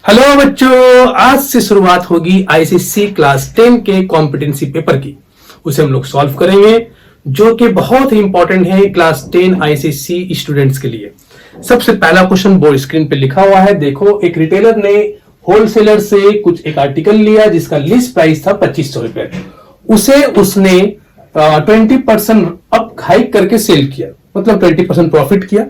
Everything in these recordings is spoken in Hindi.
हेलो बच्चों, आज से शुरुआत होगी आईसीएसई क्लास 10 के कॉम्पिटेंसी पेपर की। उसे हम लोग सॉल्व करेंगे, जो कि बहुत ही इंपॉर्टेंट है क्लास 10 आईसीएसई स्टूडेंट्स के लिए। सबसे पहला क्वेश्चन बोर्ड स्क्रीन पे लिखा हुआ है। देखो, एक रिटेलर ने होलसेलर से कुछ एक आर्टिकल लिया जिसका लिस्ट प्राइस था 2500 रुपए। उसे उसने 20% अप हाइक करके सेल किया, मतलब 20% प्रॉफिट किया।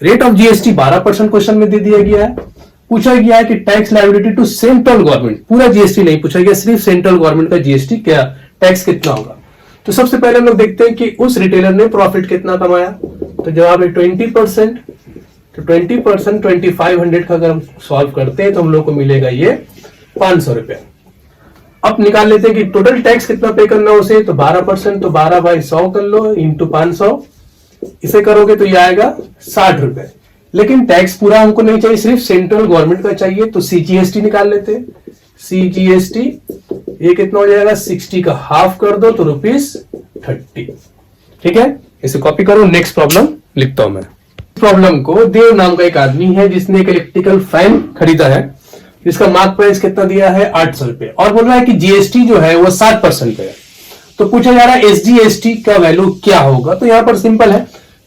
रेट ऑफ जीएसटी 12% क्वेश्चन में दे दिया गया है। पूछा गया है कि tax liability to central government, पूरा जीएसटी नहीं पूछा गया, सिर्फ सेंट्रल गवर्नमेंट का जीएसटी क्या टैक्स कितना होगा। तो सबसे पहले हम लोग देखते हैं कि उस रिटेलर ने प्रॉफिट कितना कमाया। तो जवाब है 20%। तो 20% 2500 का अगर हम सॉल्व करते हैं तो हम लोग को मिलेगा ये 500 रुपए। अब निकाल लेते हैं कि टोटल टैक्स कितना पे करना उसे। तो 12%, तो 12/100 कर लो इंटू 500। इसे करोगे तो ये आएगा 60 रुपए। लेकिन टैक्स पूरा हमको नहीं चाहिए, सिर्फ सेंट्रल गवर्नमेंट का चाहिए। तो सीजीएसटी निकाल लेते हैं। सीजीएसटी ये कितना हो जाएगा, 60 का हाफ कर दो तो ₹30। ठीक है, इसे कॉपी करो। नेक्स्ट प्रॉब्लम लिखता हूं मैं। प्रॉब्लम को देव नाम का एक आदमी है जिसने एक इलेक्ट्रिकल फैन खरीदा है, जिसका मार्क प्राइस कितना दिया है 800 रुपए, और बोल रहा है कि जीएसटी जो है वो 7% पे है। तो पूछा जा रहा है एसजीएसटी का वैल्यू क्या होगा। तो यहां पर सिंपल है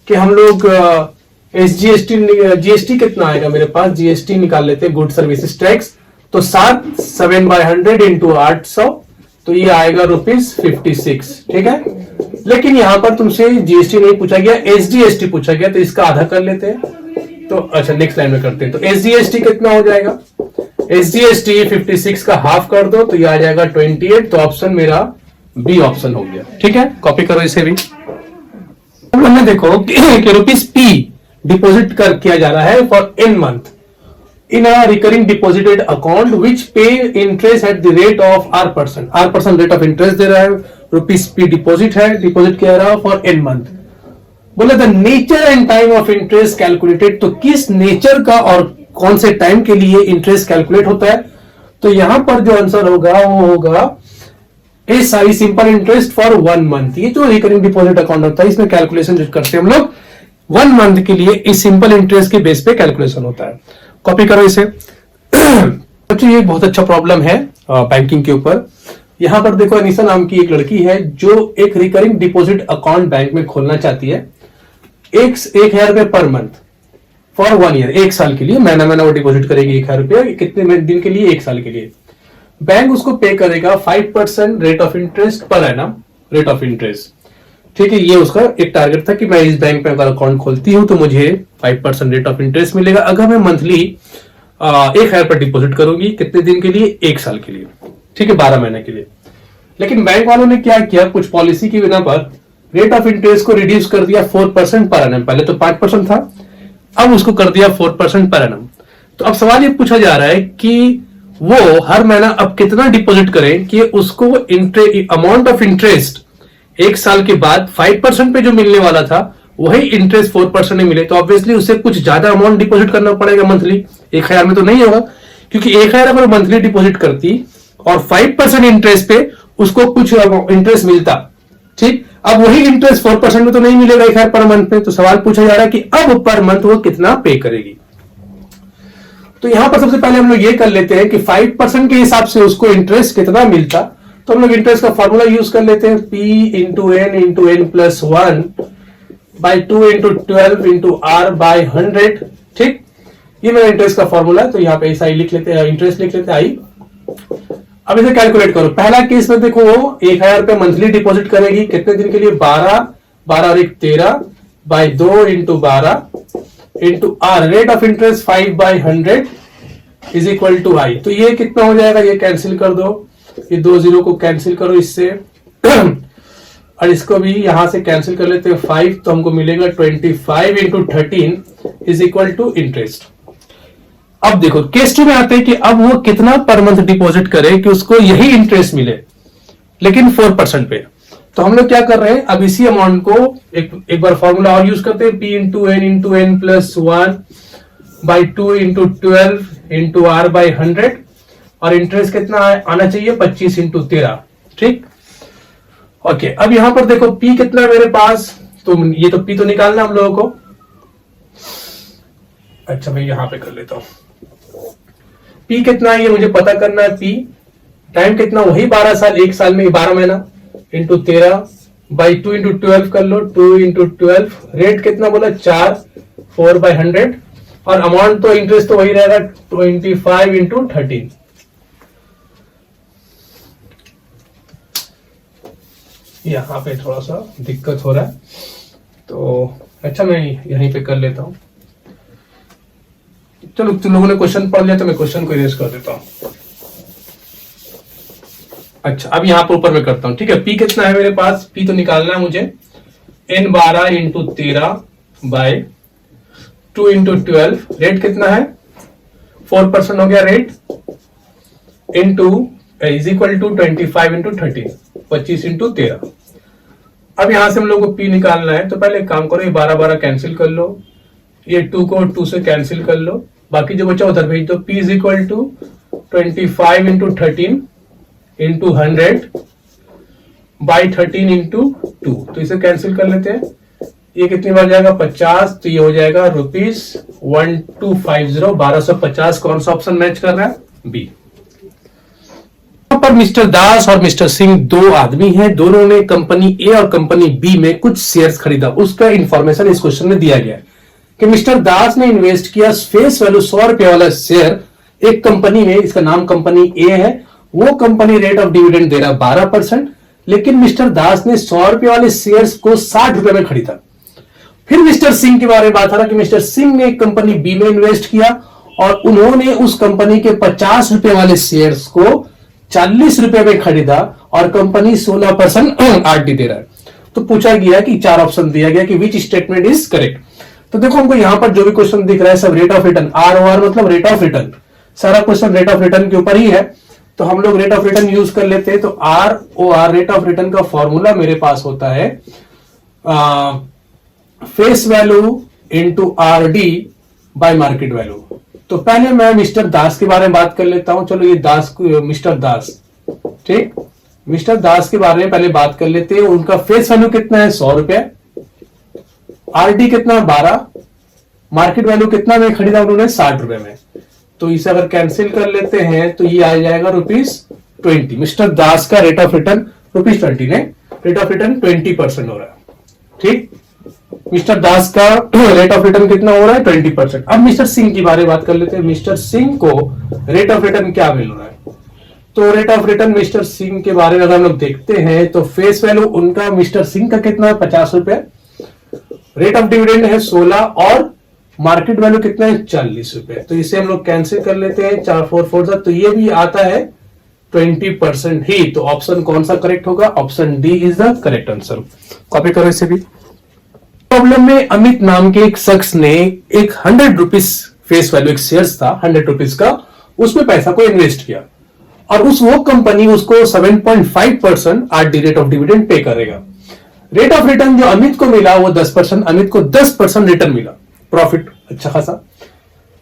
कि हम लोग जीएसटी कितना आएगा मेरे पास, जीएसटी निकाल लेते हैं, गुड सर्विसेज टैक्स। तो 7/100 इंटू 800, तो ये आएगा ₹56। ठीक है, लेकिन यहां पर तुमसे जीएसटी नहीं पूछा गया, एसजीएसटी पूछा गया, तो इसका आधा कर लेते हैं। तो अच्छा, नेक्स्ट लाइन में करते हैं। तो एसजीएसटी कितना हो जाएगा, एसजीएसटी 56 का हाफ कर दो तो ये आ जाएगा 28। तो ऑप्शन मेरा बी ऑप्शन हो गया। ठीक है, कॉपी करो इसे भी। देखो कि ₹P डिपॉजिट कर किया जा रहा है for n month in a recurring deposited account which pay interest at the rate of R% rate of interest दे रहा है। ₹P डिपॉजिट है, डिपॉजिट किया रहा है फॉर n मंथ। बोले the nature and time of interest calculated. तो किस नेचर का और कौन से टाइम के लिए इंटरेस्ट कैलकुलेट होता है। तो यहां पर जो आंसर होगा वो होगा SI, simple interest for 1 month. ये जो रिकरिंग डिपॉजिट अकाउंट होता है इसमें कैलकुलेशन जो करते हैं हम लोग 1 मंथ के लिए, इस सिंपल इंटरेस्ट के बेस पे कैलकुलेशन होता है। कॉपी करो इसे। अच्छा, ये बहुत अच्छा प्रॉब्लम है बैंकिंग के ऊपर। यहां पर देखो, अनीसा नाम की एक लड़की है जो एक रिकरिंग डिपॉजिट अकाउंट बैंक में खोलना चाहती है। 1,000 रुपए पर मंथ फॉर 1 ईयर, 1 साल के लिए। महीना वो डिपॉजिट करेगी 1,000 रुपए। कितने दिन के लिए, 1 साल के लिए। बैंक उसको पे करेगा 5% rate of interest per annum, rate of interest. ठीक है, ये उसका एक टारगेट था कि मैं इस बैंक में अगर अकाउंट खोलती हूं तो मुझे 5% रेट ऑफ इंटरेस्ट मिलेगा अगर मैं मंथली 1,000 पर डिपॉजिट करूंगी। कितने दिन के लिए, 1 साल के लिए। ठीक है, 12 महीने के लिए। लेकिन बैंक वालों ने क्या किया, कुछ पॉलिसी की बिना पर रेट ऑफ इंटरेस्ट को रिड्यूस कर दिया 4% पर एनम। पहले तो 5% था, अब उसको कर दिया 4% पर एनम। तो अब सवाल ये पूछा जा रहा है कि वो हर महीना अब कितना डिपॉजिट करें कि उसको अमाउंट ऑफ इंटरेस्ट 1 साल के बाद 5% पे जो मिलने वाला था वही इंटरेस्ट 4% में मिले। तो ऑब्वियसली उसे कुछ ज्यादा अमाउंट डिपॉजिट करना पड़ेगा मंथली। 1,000 में तो नहीं होगा, क्योंकि 1,000 अगर मंथली डिपॉजिट करती और 5% इंटरेस्ट पे उसको कुछ इंटरेस्ट मिलता। ठीक, अब वही इंटरेस्ट 4% में तो नहीं मिलेगा 1,000 पर मंथ पे। तो सवाल पूछा जा रहा है कि अब पर मंथ वो कितना पे करेगी। तो यहां पर सबसे पहले हम लोग ये कर लेते हैं कि 5% के हिसाब से उसको इंटरेस्ट कितना मिलता। तो हम लोग इंटरेस्ट का फॉर्मूला यूज कर लेते हैं, P into n plus 1 by 2 into 12 into R by 100। ठीक, ये मेरा इंटरेस्ट का फॉर्मूला है। तो यहाँ पे SI लिख लेते हैं, इंटरेस्ट लिख लेते हैं I। अब इसे कैलकुलेट करो। पहला केस में देखो 1,000 रुपए मंथली डिपॉजिट करेगी, कितने दिन के लिए, 12 और 1 13 by 2 into 12 into R, rate of interest 5/100 is equal to I। तो ये कितना हो जाएगा, ये कैंसिल कर दो, ये 2 0 को कैंसिल करो इससे और इसको भी यहां से कैंसिल कर लेते हैं 5। तो हमको मिलेगा 25 into 13 is equal to interest. अब देखो केस 2 में आते हैं कि अब वो कितना पर मंथ डिपॉजिट करे कि उसको यही इंटरेस्ट मिले, लेकिन 4% पे। तो हम लोग क्या कर रहे हैं, अब इसी अमाउंट को एक बार फॉर्मूला और यूज करते हैं, P into n plus 1 by 2 into 12 into R by 100। और इंटरेस्ट कितना आना चाहिए, 25 इंटू 13। ठीक, ओके। अब यहां पर देखो P कितना है मेरे पास, तो ये तो P तो निकालना हम लोगों को। अच्छा, मैं यहां पे कर लेता हूं। पी कितना है ये मुझे पता करना है। पी टाइम कितना, वही 12 साल, एक साल में 12 महीना, इंटू 13 बाई 2 इंटू 12 कर लो, 2 इंटू 12। रेट कितना बोला 4, 4/100, और अमाउंट तो इंटरेस्ट तो वही रहेगा 25 इंटू 13। यहाँ पे थोड़ा सा दिक्कत हो रहा है, तो अच्छा मैं यहीं पे कर लेता हूं। चलो तुम लोगों ने क्वेश्चन पढ़ लिया तो मैं क्वेश्चन को इरेज कर देता हूं। अच्छा अब यहां पर ऊपर में करता हूं, ठीक है। पी कितना है मेरे पास, पी तो निकालना है मुझे, n12 into 13 bye 2 into 12। Rate कितना है 4% हो गया rate, into is equal to 25 into 13, 25 into 13। अब यहां से हम लोग को पी निकालना है, तो पहले एक काम करो, ये 12 कैंसिल कर लो, ये 2 को 2 से कैंसिल कर लो, बाकी जो बचा उधर भेज दो। P is equal to 25 into 13 into 100 by 13 into 2, तो इसे कैंसिल कर लेते हैं। ये कितनी बार जाएगा 50, तो ये हो जाएगा ₹1250, 1250। कौन सा ऑप्शन मैच कर रहा है, बी। पर मिस्टर दास और मिस्टर सिंह दो आदमी हैं, दोनों ने कंपनी ए और कंपनी बी में कुछ शेयर्स खरीदा। उसका इंफॉर्मेशन इस क्वेश्चन में दिया गया है कि मिस्टर दास ने इन्वेस्ट किया फेस वैल्यू 100 रुपए वाला शेयर एक कंपनी में, इसका नाम कंपनी ए है। वो कंपनी रेट ऑफ डिविडेंड दे रहा 12%, लेकिन मिस्टर दास ने 100 रुपए वाले शेयर्स को 60 रुपए में खरीदा। फिर मिस्टर सिंह के बारे में बात आ रहा कि मिस्टर सिंह ने कंपनी बी में इन्वेस्ट किया और उन्होंने उस कंपनी के 50 रुपए वाले शेयर्स को 40 रुपए में खरीदा और कंपनी 16% आरडी दे रहा है। तो पूछा गया कि 4 ऑप्शन दिया गया कि विच स्टेटमेंट इज करेक्ट। तो देखो हमको यहां पर जो भी क्वेश्चन दिख रहा है सब रेट ऑफ रिटर्न, ROR मतलब रेट ऑफ रिटर्न, सारा क्वेश्चन रेट ऑफ रिटर्न के ऊपर ही है। तो हम लोग रेट ऑफ रिटर्न यूज कर लेते हैं। तो ROR रेट ऑफ रिटर्न का फॉर्मूला मेरे पास होता है face value into RD bye market value. तो पहले मैं मिस्टर दास के बारे में बात कर लेता हूं। चलो ये दास, मिस्टर दास, ठीक, मिस्टर दास के बारे में पहले बात कर लेते हैं। उनका फेस वैल्यू कितना है 100 रुपए, RD कितना है 12, मार्केट वैल्यू कितना में खरीदा उन्होंने 60 रुपए में। तो इसे अगर कैंसिल कर लेते हैं तो ये आ जाएगा ₹20। मिस्टर दास का रेट ऑफ रिटर्न ₹20 ने रेट ऑफ रिटर्न 20% हो रहा है, ठीक। मिस्टर दास का रेट ऑफ रिटर्न कितना हो रहा है 20%। अब मिस्टर सिंह की बारे में बात कर लेते हैं। मिस्टर सिंह को रेट ऑफ रिटर्न क्या मिल रहा है, तो rate of return mister Singh के बारे में अगर हम लोग देखते हैं तो फेस वैल्यू उनका मिस्टर सिंह का कितना है 50 रुपए, रेट ऑफ डिविडेंड है 16 और मार्केट वैल्यू कितना है 40 रुपए। तो इसे हम लोग कैंसिल कर लेते हैं, 4 4 4, तो ये भी आता है 20% ही। तो ऑप्शन कौन सा करेक्ट होगा, option D is the correct answer. Copy करो इसे भी। प्रॉब्लम में अमित नाम के एक शख्स ने एक 100 रुपीज फेस वैल्यू एक शेयर्स था 100 रुपीज का, उसमें पैसा को इन्वेस्ट किया और वो कंपनी उसको 7.5% RD rate of dividend pay करेगा। रेट ऑफ रिटर्न जो अमित को मिला वो 10%, अमित को 10% रिटर्न मिला, प्रॉफिट अच्छा खासा।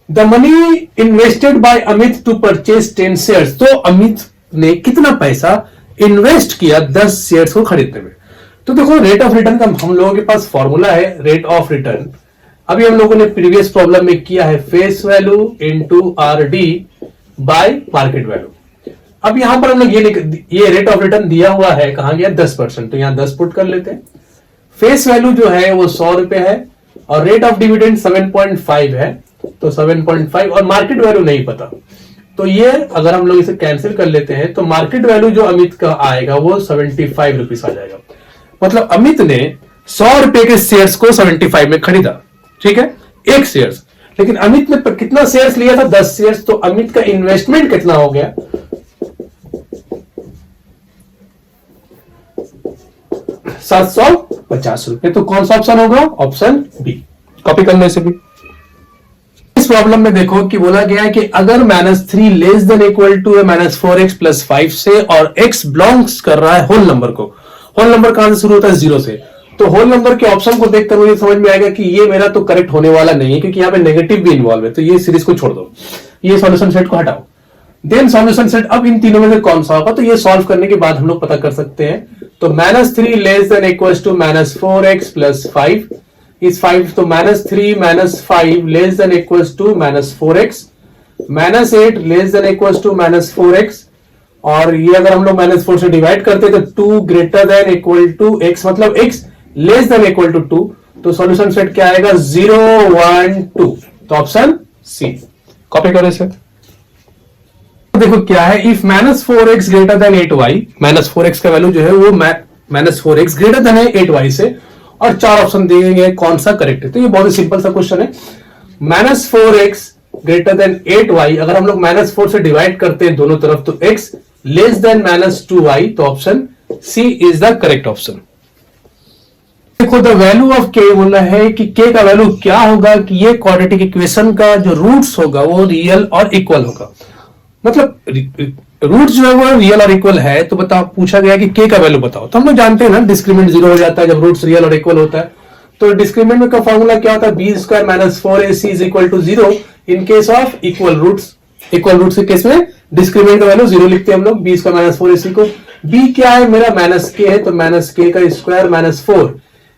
The money invested by Amit to purchase 10 shares, तो अमित ने कितना पैसा इन्वेस्ट किया 10 शेयर्स को खरीदने में। तो देखो रेट ऑफ रिटर्न का हम लोगों के पास फॉर्मूला है रेट ऑफ रिटर्न। अभी हम लोगों ने प्रीवियस प्रॉब्लम में किया है face value into RD bye market value. अब यहां पर हम लोग ये रेट ऑफ रिटर्न दिया हुआ है, कहां गया 10%, तो यहां 10 पुट कर लेते हैं। फेस वैल्यू जो है वो 100 रुपए है और रेट ऑफ डिविडेंड 7.5 है, तो 7.5 और मार्केट वैल्यू नहीं पता। तो ये अगर हम लोग इसे कैंसिल कर लेते हैं तो मार्केट वैल्यू जो अमित का आएगा वो 75 रुपीज आ जाएगा। मतलब अमित ने 100 रुपए के शेयर्स को 75 में खरीदा, ठीक है, एक शेयर्स। लेकिन अमित ने कितना शेयर्स लिया था 10 शेयर्स, तो अमित का इन्वेस्टमेंट कितना हो गया 750 रुपए। तो कौन सा ऑप्शन होगा, ऑप्शन बी। कॉपी करने से भी इस प्रॉब्लम में देखो कि बोला गया है कि अगर -3 less than equal to -4x + 5 से और x बिलोंग्स कर रहा है होल नंबर को। होल नंबर कहां से शुरू होता है 0 से, तो होल नंबर के ऑप्शन को देखकर मुझे समझ में आएगा कि ये मेरा तो करेक्ट होने वाला नहीं है क्योंकि यहां पे नेगेटिव भी इन्वॉल्व है। तो ये सीरीज को छोड़ दो, ये सॉल्यूशन सेट को हटाओ, देन सॉल्यूशन सेट। अब इन तीनों में से कौन सा होगा, तो ये सॉल्व करने के बाद हम लोग पता कर सकते हैं। तो -3 less than equal to -4x + 5 is 5, तो -3 - 5 less than equal to -4x, -8 less than equal to -4x, और ये अगर हम लोग -4 से डिवाइड करते हैं तो 2 greater than equal to x, मतलब x less than equal to 2, तो सॉल्यूशन सेट क्या आएगा 0 1 2, तो ऑप्शन सी। कॉपी करो इसे। देखो क्या है, if -4x greater than 8y, -4x का वैल्यू जो है वो -4x ग्रेटर देन है 8y से, और 4 ऑप्शन दिए गए कौन सा करेक्ट है। तो ये बहुत ही सिंपल सा क्वेश्चन है। -4x ग्रेटर देन 8y, अगर हम लोग -4 से डिवाइड करते हैं दोनों तरफ तो x लेस देन -2y, तो option C is the correct option. देखो द वैल्यू ऑफ k बोला है कि k का वैल्यू क्या होगा कि ये क्वाड्रेटिक इक्वेशन का जो रूट्स होगा वो रियल और इक्वल होगा, मतलब रूट जो है वो रियल और इक्वल है। तो बताओ, पूछा गया कि k का वैल्यू बताओ, तो हम लोग जानते हैं ना डिस्क्रिमिनेंट 0 हो जाता है जब रूट्स रियल और इक्वल होता है। तो डिस्क्रिमिनेंट का फॉर्मूला क्या होता है, b square minus 4ac is equal to 0 in case of equal roots. Equal roots के केस में डिस्क्रिमिनेंट का वैल्यू 0 लिखते हैं हम लोग, b स्क्वायर माइनस 4ac को। b क्या है मेरा माइनस k है, तो माइनस k का स्क्वायर माइनस 4,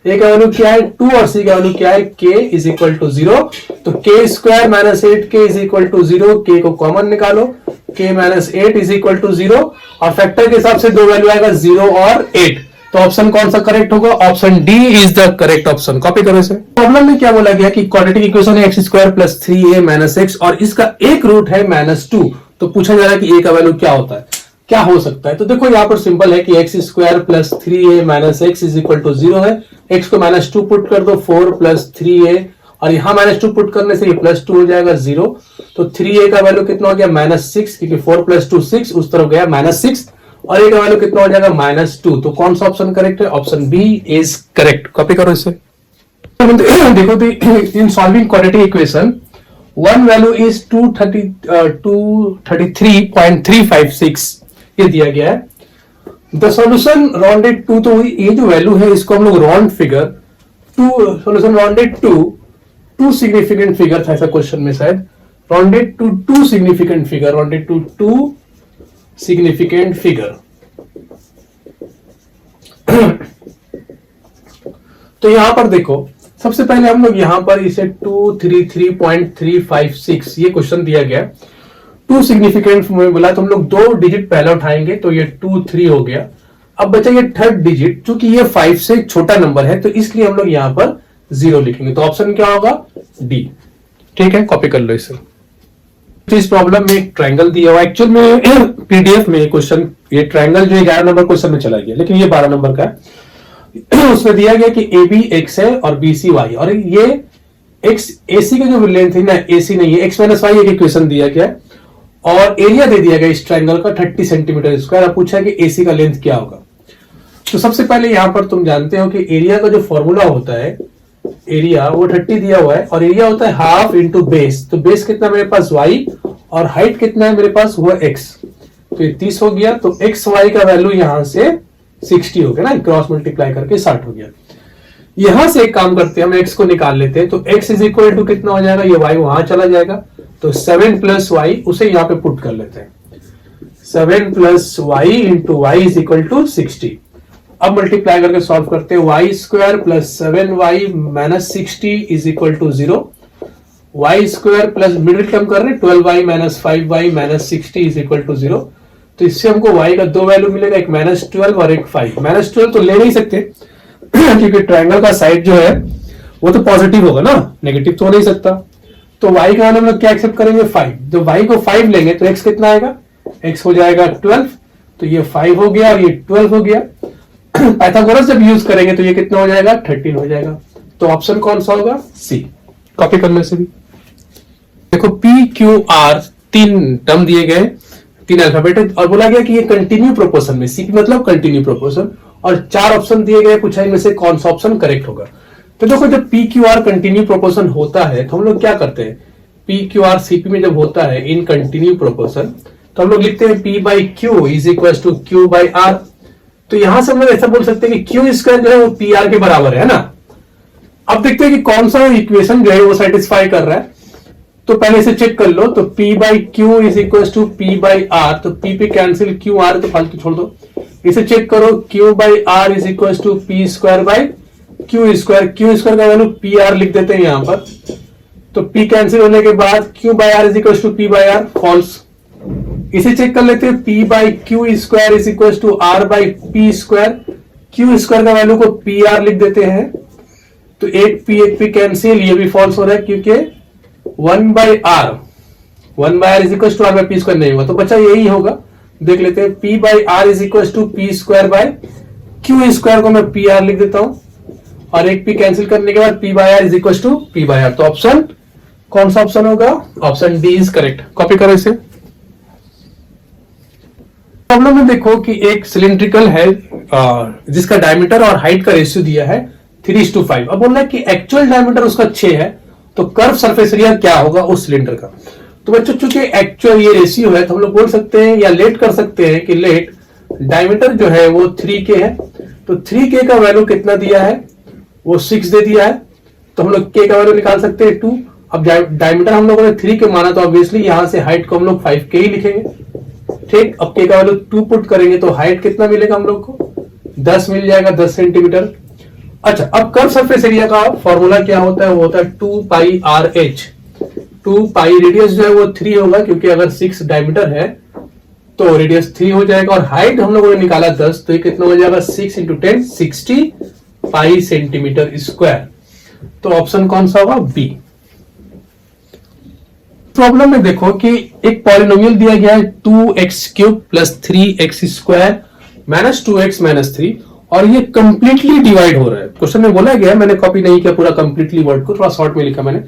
a का वैल्यू क्या है 2 और c का वैल्यू क्या है k इज इक्वल टू 0, तो k square minus 8k is equal to 0, k को कॉमन निकालो, k minus 8 is equal to 0, और फैक्टर के हिसाब से दो वैल्यू आएगा 0 और 8, तो ऑप्शन कौन सा करेक्ट होगा, option D is the correct option. Copy करो इसे। प्रॉब्लम में क्या बोला गया कि क्वाड्रेटिक इक्वेशन है x square plus 3a minus x, और इसका एक रूट है -2, तो पूछा जा रहा है कि a का वैल्यू क्या होता है, क्या हो सकता है। तो देखो यहाँ पर सिंपल है कि x square plus 3a minus x is equal to 0 है, x को -2 पुट कर दो, 4 प्लस 3a, और यहां -2 पुट करने से ये +2 हो जाएगा 0, तो 3a का वैल्यू कितना हो गया -6, क्योंकि 4 + 2 6, उस तरफ गया -6, और a का वैल्यू कितना हो जाएगा -2, तो कौन सा ऑप्शन करेक्ट है, option B is correct. Copy करो इसे। देखो in solving quadratic equation one value is 233.356 ये दिया गया है। द सॉल्यूशन राउंडेड टू, तो ये जो वैल्यू है इसको हम लोग round figure two, solution rounded to significant figure था ऐसा क्वेश्चन में शायद, rounded to two significant figure, rounded to two significant figure. तो यहां पर देखो सबसे पहले हम लोग यहां पर इसे 233.356 ये क्वेश्चन दिया गया, टू सिग्निफिकेंट में बोला तो हम लोग 2 डिजिट पहले उठाएंगे, तो ये 2 3 हो गया। अब बचा ये थर्ड डिजिट, चूंकि ये 5 से छोटा नंबर है तो इसलिए हम लोग यहां पर 0 लिखेंगे, तो ऑप्शन क्या होगा डी। ठीक है, कॉपी कर लो इसे। तो इस प्रॉब्लम में एक ट्रायंगल दिया हुआ, एक्चुअल में पीडीएफ में क्वेश्चन ये ट्रायंगल जो 11 नंबर क्वेश्चन में चला गया, लेकिन ये 12 नंबर का है। उसमें दिया गया कि ए बी एक्स है और बी सी वाई, और ये एक्स एसी का जो लेंथ है ना, एसी नहीं है, एक्स माइनस वाई एक इक्वेशन दिया गया है, और एरिया दे दिया गया इस ट्रायंगल का 30 सेंटीमीटर स्क्वायर। अब पूछा कि एसी का लेंथ क्या होगा। तो सबसे पहले यहां पर तुम जानते हो कि एरिया का जो फॉर्मूला होता है, एरिया वो 30 दिया हुआ है, और एरिया होता है हाफ इंटू बेस, तो बेस कितना मेरे पास y, और हाइट कितना है मेरे पास वो x, तो ये 30 हो गया, तो एक्स वाई का वैल्यू यहां से 60 हो गया ना, क्रॉस मल्टीप्लाई करके 60 हो गया। यहां से एक काम करते हैं, हम x को निकाल लेते हैं, तो x इज इक्वल टू कितना हो जाएगा, ये y वहां चला जाएगा, तो 7 + y उसे यहां पे पुट कर लेते हैं, 7 + y into y is equal to 60। अब मल्टीप्लाई करके सॉल्व करते हैं, y square plus 7y minus 60 is equal to 0, y square plus middle term कर रहे हैं 12y minus 5y minus 60 is equal to 0। तो इससे हमको y का 2 वैल्यू मिलेगा, एक -12 और एक 5। -12 तो ले नहीं सकते क्योंकि ट्रायंगल का साइड जो है वो तो पॉजिटिव होगा ना, नेगेटिव तो हो नहीं सकता, तो y का हम लोग क्या एक्सेप्ट करेंगे 5। जब y को 5 लेंगे तो x कितना आएगा, x हो जाएगा 12, तो ये 5 हो गया और ये 12 हो गया। पाइथागोरस जब यूज करेंगे तो ये कितना हो जाएगा 13 हो जाएगा, तो ऑप्शन कौन सा होगा सी। कॉपी करने से भी देखो पी क्यू आर 3 टर्म दिए गए, 3 अल्फाबेट, और बोला गया कि ये कंटिन्यू प्रोपोर्शन में, सीपी मतलब कंटिन्यू प्रोपोर्शन, और 4 ऑप्शन दिए गए, पूछा इनमें से कौन सा ऑप्शन करेक्ट होगा। तो देखो जब P Q R continue proportion होता है तो हम लोग क्या करते हैं, पी क्यू आर सीपी में जब होता है इन कंटिन्यू प्रोपोर्शन, तो हम लोग लिखते हैं P by Q is equal to Q by R. तो यहां से हम लोग ऐसा बोल सकते हैं कि क्यू स्क्वायर जो है वो पी आर के बराबर है ना। अब देखते हैं कि कौन सा इक्वेशन जो है वो सेटिस्फाई कर रहा है, तो पहले से चेक कर लो, तो p by Q is equal to p by R, तो p पे कैंसिल, q r तो फालतू छोड़ दो, इसे चेक करो, q by R is equal to P square by Q square, Q square का वैल्यू पी आर लिख देते हैं यहां पर, तो P कैंसिल होने के बाद Q by R is equal to P by R, false. इसे चेक कर लेते हैं, P by Q square is equal to R by P square. Q square का वैल्यू को PR लिख देते हैं, तो एक P कैंसिल, ये भी फॉल्स हो रहा है क्योंकि 1 by R is equal to R by P square नहीं होगा, तो बच्चा यही होगा। देख लेते हैं, P by R is equal to P square by Q square को मैं PR लिख देता हूं, और एक P कैंसिल करने के बाद P by R is equal to P by R। तो ऑप्शन कौन सा ऑप्शन होगा? Option D is correct. Copy करो इसे। प्रॉब्लम में देखो कि एक सिलिंड्रिकल है जिसका डायमीटर और हाइट का रेशियो दिया है 3:5। अब बोल रहा है कि एक्चुअल डायमीटर उसका 6 है, तो कर्व सरफेस एरिया क्या होगा उस सिलेंडर का। तो बच्चों चूंकि एक्चुअल ये रेशियो है, तो हम लोग बोल सकते हैं या लेट कर सकते हैं कि लेट डायमीटर जो है वो 3K है, तो 3K का वैल्यू कितना दिया है? वो 6 दे दिया है, तो हम लोग K का वैल्यू निकाल सकते हैं 2। अब डायमीटर हम लोगों ने 3K माना, तो ऑब्वियसली यहां से हाइट को हम लोग 5K ही लिखेंगे। ठीक, अब K का वैल्यू 2 पुट करेंगे तो हाइट कितना मिलेगा हम लोग को? 10 मिल जाएगा, 10 सेंटीमीटर। अच्छा, अब कर्व सरफेस एरिया का फॉर्मूला क्या होता है? वो होता है 2 पाई RH। 2 पाई रेडियस जो है वो 3 होगा, क्योंकि अगर 6 डायमीटर है तो रेडियस 3 हो जाएगा, और हाइट हम लोगों ने निकाला 10, तो ये कितना हो जाएगा? 6 × 10 60 पाई सेंटीमीटर स्क्वायर। तो ऑप्शन कौन सा होगा? बी। प्रॉब्लम में देखो कि एक पॉलिनोमियल दिया गया है 2x³ + 3x² - 2x - 3, और ये कंप्लीटली डिवाइड हो रहा है। क्वेश्चन में बोला गया है, मैंने कॉपी नहीं किया पूरा कंप्लीटली वर्ड को, थोड़ा शॉर्ट में लिखा मैंने।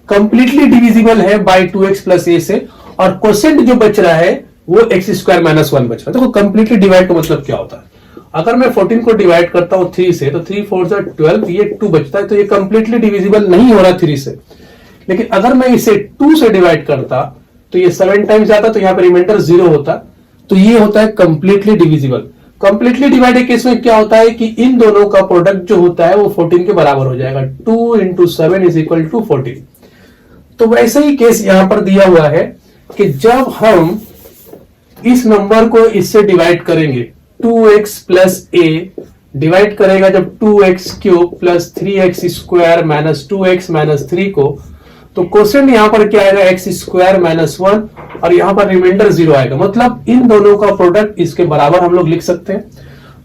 कंप्लीटली डिविजिबल है बाय 2x + a से, और क्वोशिएंट जो बच रहा है वो x² - 1 बच रहा है। देखो कंप्लीटली डिवाइड का मतलब क्या होता है? अगर मैं 14 को डिवाइड करता हूं 3 से, तो 3 4 12, ये 2 बचता है, तो ये कंप्लीटली डिविजिबल नहीं हो रहा 3 से। लेकिन अगर मैं इसे 2 से डिवाइड करता तो ये 7 टाइम्स जाता, तो यहां पर रिमाइंडर 0 होता, तो ये होता है completely divisible. Completely divided case में क्या होता है कि इन दोनों का प्रोडक्ट जो होता है वो 14 के बराबर हो जाएगा। 2 × 7 = 14। तो वैसे ही केस यहां पर दिया हुआ है कि जब हम इस नंबर को इससे डिवाइड करेंगे, 2x + a डिवाइड करेगा जब 2x³ + 3x² - 2x - 3 को, तो क्वोशिएंट यहां पर क्या आएगा? x² - 1, और यहां पर रिमाइंडर 0 आएगा। मतलब इन दोनों का प्रोडक्ट इसके बराबर हम लोग लिख सकते हैं।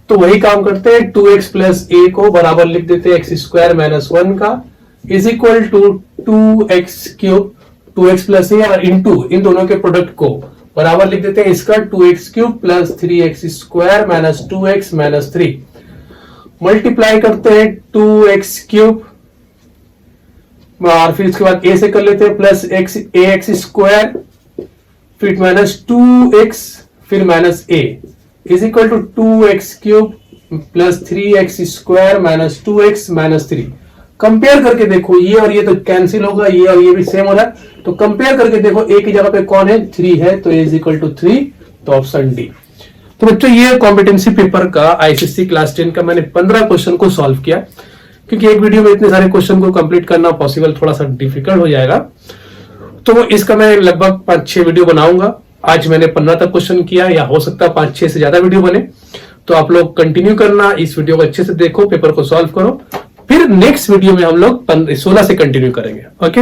तो वही काम करते हैं, 2x + a को बराबर लिख देते हैं x² - 1 का, is equal to 2x³ 2x + a, और इंटू इन दोनों के प्रोडक्ट को बराबर लिख देते हैं इसका 2x³ + 3x² - 2x - 3। मल्टीप्लाई करते हैं 2x³ और फिर इसके बाद a से कर लेते हैं प्लस ax², फिर -2x, फिर -a is equal to 2x³ + 3x² - 2x - 3। Compare करके देखो, ये और ये तो कैंसिल होगा, ये और ये भी सेम हो रहा है, तो कंपेयर करके देखो a की जगह पे कौन है? 3 है, तो a = 3, तो ऑप्शन डी। तो बच्चों ये कॉम्पिटेंसी पेपर का आईसीएसई क्लास 10 का मैंने 15 क्वेश्चन को सॉल्व किया, क्योंकि एक वीडियो में इतने सारे क्वेश्चन को कंप्लीट करना पॉसिबल थोड़ा सा डिफिकल्ट हो जाएगा, तो इसका मैं लगभग 5-6 वीडियो बनाऊंगा। आज मैंने 15 तक क्वेश्चन किया, या हो सकता है 5-6 से ज्यादा वीडियो बने, तो आप लोग कंटिन्यू करना, इस वीडियो को अच्छे से देखो, पेपर को सॉल्व करो, फिर नेक्स्ट वीडियो में हम लोग 16 से कंटिन्यू करेंगे। ओके।